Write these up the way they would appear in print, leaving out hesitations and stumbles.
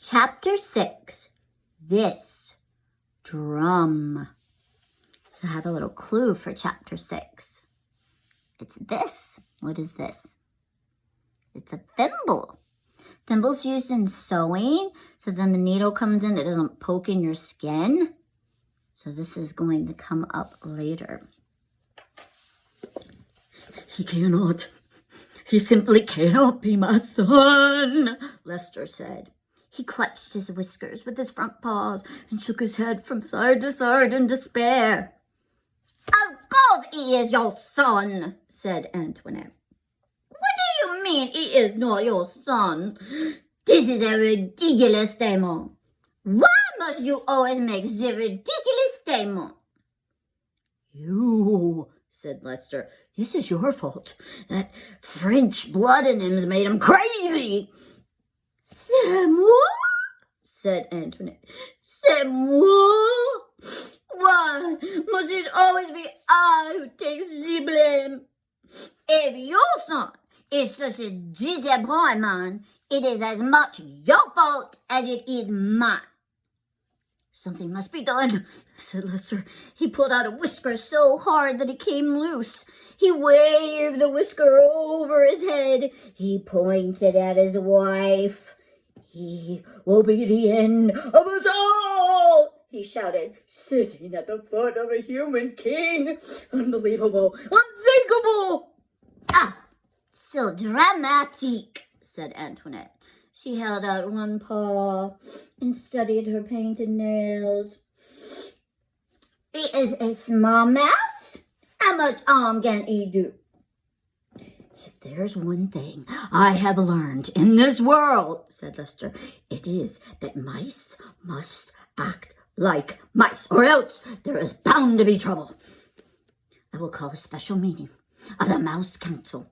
Chapter 6, This Drum. So I have a little clue for Chapter 6. It's this. What is this? It's a thimble. Thimble's used in sewing, so then the needle comes in, it doesn't poke in your skin. So this is going to come up later. He simply cannot be my son, Lester said. He clutched his whiskers with his front paws and shook his head from side to side in despair. Of course he is your son, said Antoinette. What do you mean he is not your son? This is a ridiculous statement. Why must you always make the ridiculous statement? You, said Lester. This is your fault. That French blood in him's made him crazy. C'est moi, said Antoinette. C'est moi. Why must it always be I who takes the blame? If your son is such a Despereaux man, it is as much your fault as it is mine. Something must be done, said Lester. He pulled out a whisker so hard that it came loose. He waved the whisker over his head. He pointed at his wife. He will be the end of us all, he shouted, sitting at the foot of a human king. Unbelievable, unthinkable. Ah, so dramatic, said Antoinette. She held out one paw and studied her painted nails. It is a small mouse. How much harm can he do? If there's one thing I have learned in this world, said Lester, it is that mice must act like mice, or else there is bound to be trouble. I will call a special meeting of the Mouse Council.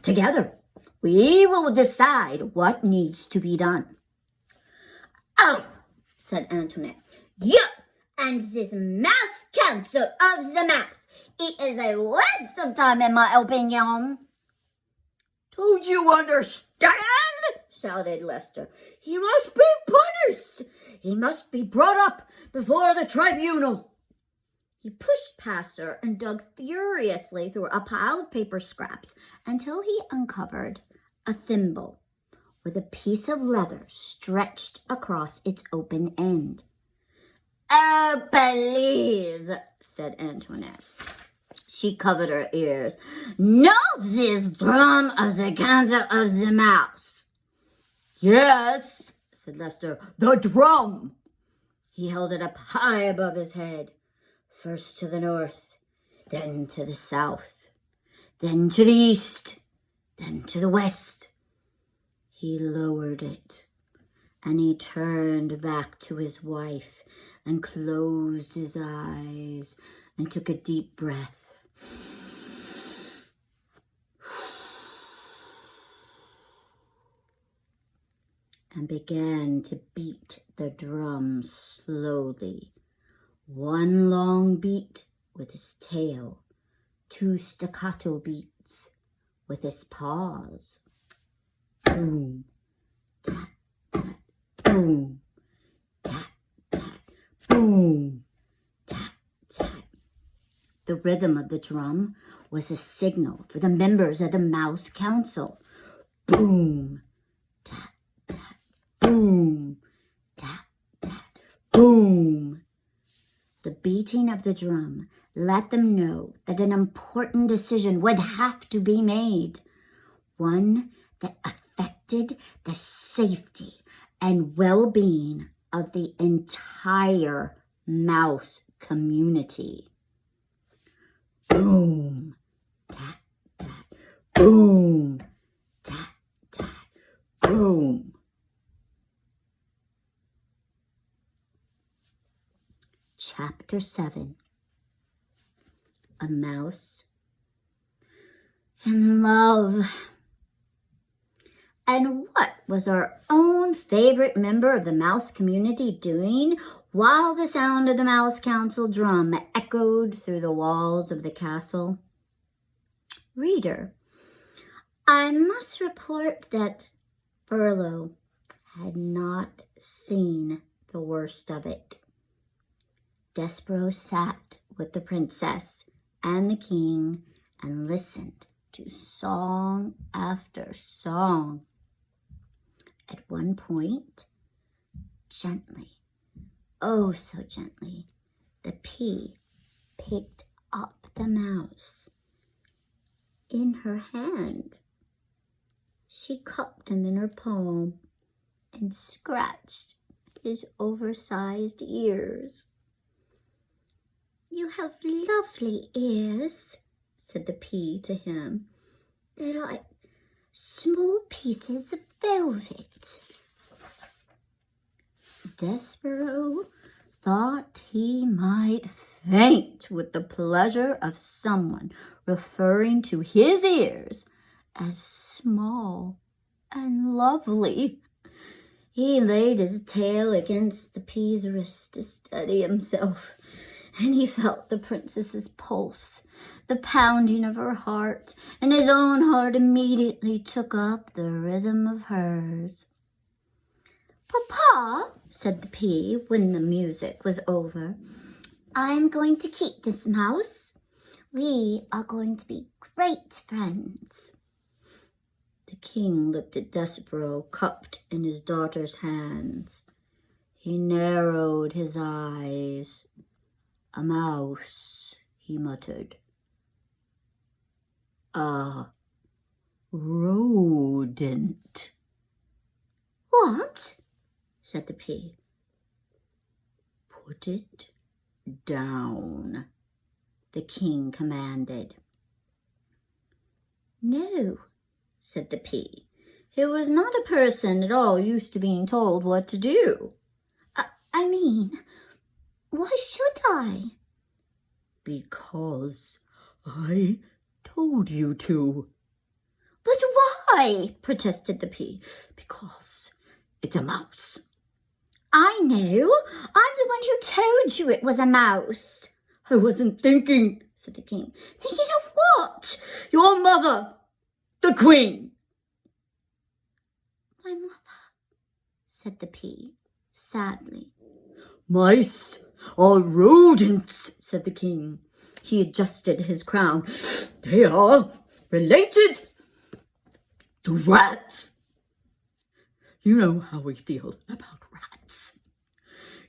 Together, we will decide what needs to be done. Oh, said Antoinette, you and this Mouse Council of the Mouse. It is a waste of time, in my opinion. Don't you understand? Shouted Lester. He must be punished. He must be brought up before the tribunal. He pushed past her and dug furiously through a pile of paper scraps until he uncovered a thimble with a piece of leather stretched across its open end. Oh, please, said Antoinette. She covered her ears. Not this drum of the Council of the Mouse. Yes, said Lester, the drum. He held it up high above his head, first to the north, then to the south, then to the east, then to the west. He lowered it, and he turned back to his wife and closed his eyes and took a deep breath. And began to beat the drum slowly. One long beat with his tail, 2 staccato beats with his paws. Boom, tat, tat, boom, tat, tat, boom, tat, tat. The rhythm of the drum was a signal for the members of the Mouse Council. Boom, tat, tat, boom, tat, tat, boom. The beating of the drum let them know that an important decision would have to be made, one that affected the safety and well-being of the entire mouse community. Boom, tat, tat, boom, tat, tat, boom. Chapter 7, A Mouse in Love. And what was our own favorite member of the mouse community doing while the sound of the Mouse Council drum echoed through the walls of the castle? Reader, I must report that Furlough had not seen the worst of it. Despereaux sat with the princess and the king and listened to song after song. At one point, gently, oh so gently, the pea picked up the mouse in her hand. She cupped him in her palm and scratched his oversized ears. "You have lovely ears," said the pea to him. "They're like small pieces of velvet." Despereaux thought he might faint with the pleasure of someone referring to his ears as small and lovely. He laid his tail against the pea's wrist to steady himself, and he felt the princess's pulse, the pounding of her heart, and his own heart immediately took up the rhythm of hers. "Papa," said the pea when the music was over, "I'm going to keep this mouse. We are going to be great friends." The king looked at Despereaux cupped in his daughter's hands. He narrowed his eyes. "A mouse," he muttered. "A rodent." "What?" said the pea. "Put it down," the king commanded. "No," said the pea, who was not a person at all used to being told what to do. I mean, why should I?" "Because I told you to." "But why?" protested the pea. "Because it's a mouse." "I know. I'm the one who told you it was a mouse." "I wasn't thinking," said the king. "Thinking of what?" "Your mother, the queen." "My mother," said the pea sadly. "Mice are rodents," said the king. He adjusted his crown. "They are related to rats. You know how we feel about rats.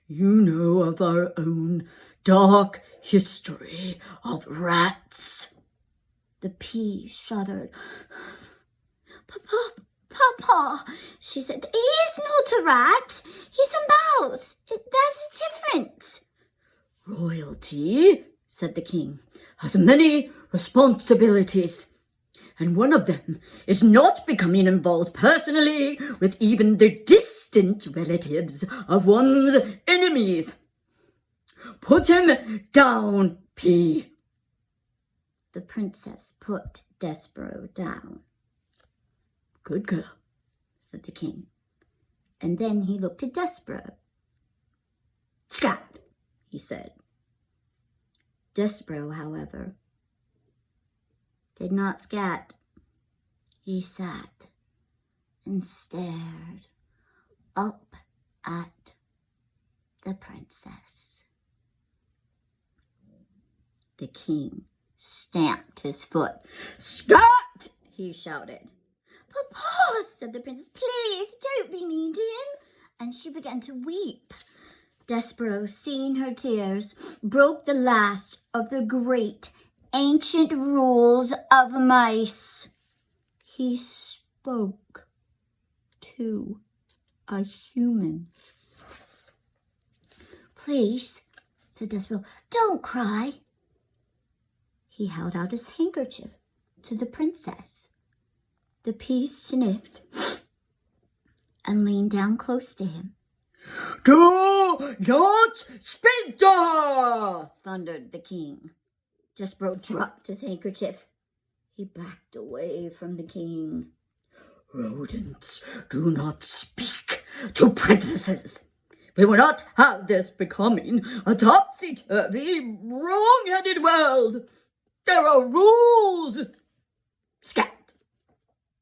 You know of our own dark history of rats." The pea shuddered. Papa, she said, "he is not a rat. He's a mouse. That's different." "Royalty," said the king, "has many responsibilities, and one of them is not becoming involved personally with even the distant relatives of one's enemies. Put him down, pea." The princess put Despereaux down. "Good girl," said the king, and then he looked at Despereaux. "Scat," he said. Despereaux, however, did not scat. He sat and stared up at the princess. The king stamped his foot. "Scat!" he shouted. "Papa," said the princess, "please don't be mean to him." And she began to weep. Despereaux, seeing her tears, broke the last of the great ancient rules of mice. He spoke to a human. "Please," said Despereaux, "don't cry." He held out his handkerchief to the princess. The pea sniffed and leaned down close to him. "Do not speak to her!" thundered the king. Despereaux dropped his handkerchief. He backed away from the king. "Rodents do not speak to princesses. We will not have this becoming a topsy-turvy, wrong-headed world. There are rules. Scat!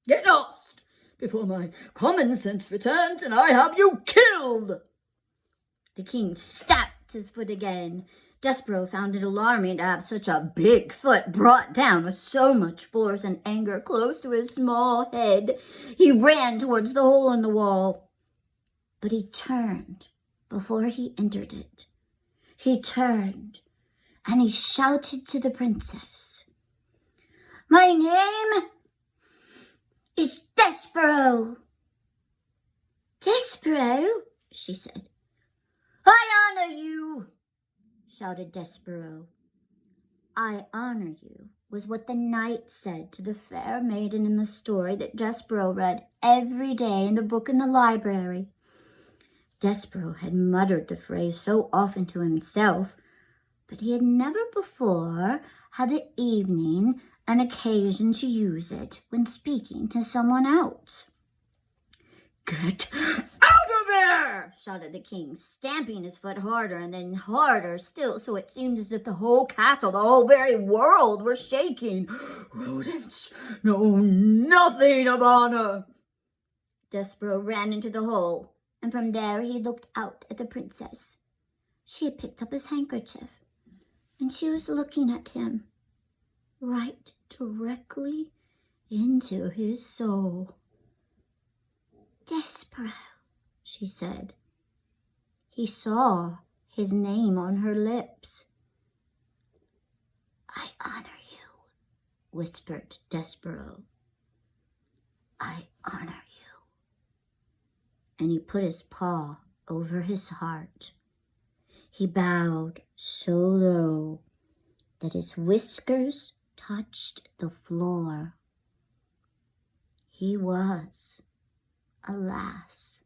Get lost! before my common sense returns and I have you killed." The king stamped his foot again. Despereaux found it alarming to have such a big foot brought down with so much force and anger close to his small head. He ran towards the hole in the wall, but he turned before he entered it. He turned and he shouted to the princess, "My name is Despereaux." "Despereaux?" she said. "I honor you," shouted Despereaux. "I honor you," was what the knight said to the fair maiden in the story that Despereaux read every day in the book in the library. Despereaux had muttered the phrase so often to himself, but he had never before had the evening an occasion to use it when speaking to someone else. "Get out of there!" shouted the king, stamping his foot harder and then harder still, so it seemed as if the whole castle, the whole very world, were shaking. "Rodents know nothing of honor." Despereaux ran into the hole, and from there he looked out at the princess. She had picked up his handkerchief, and she was looking at him right directly into his soul. "Despereaux," she said. He saw his name on her lips. "I honor you," whispered Despereaux. "I honor you." And he put his paw over his heart. He bowed so low that his whiskers touched the floor. He was, alas,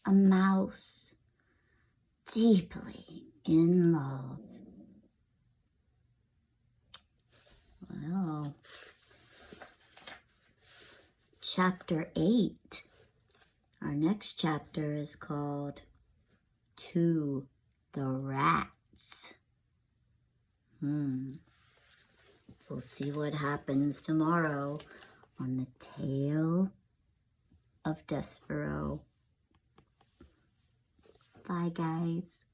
a mouse, deeply in love. Well, chapter 8. Our next chapter is called To the Rats. We'll see what happens tomorrow on the Tale of Despereaux. Bye, guys.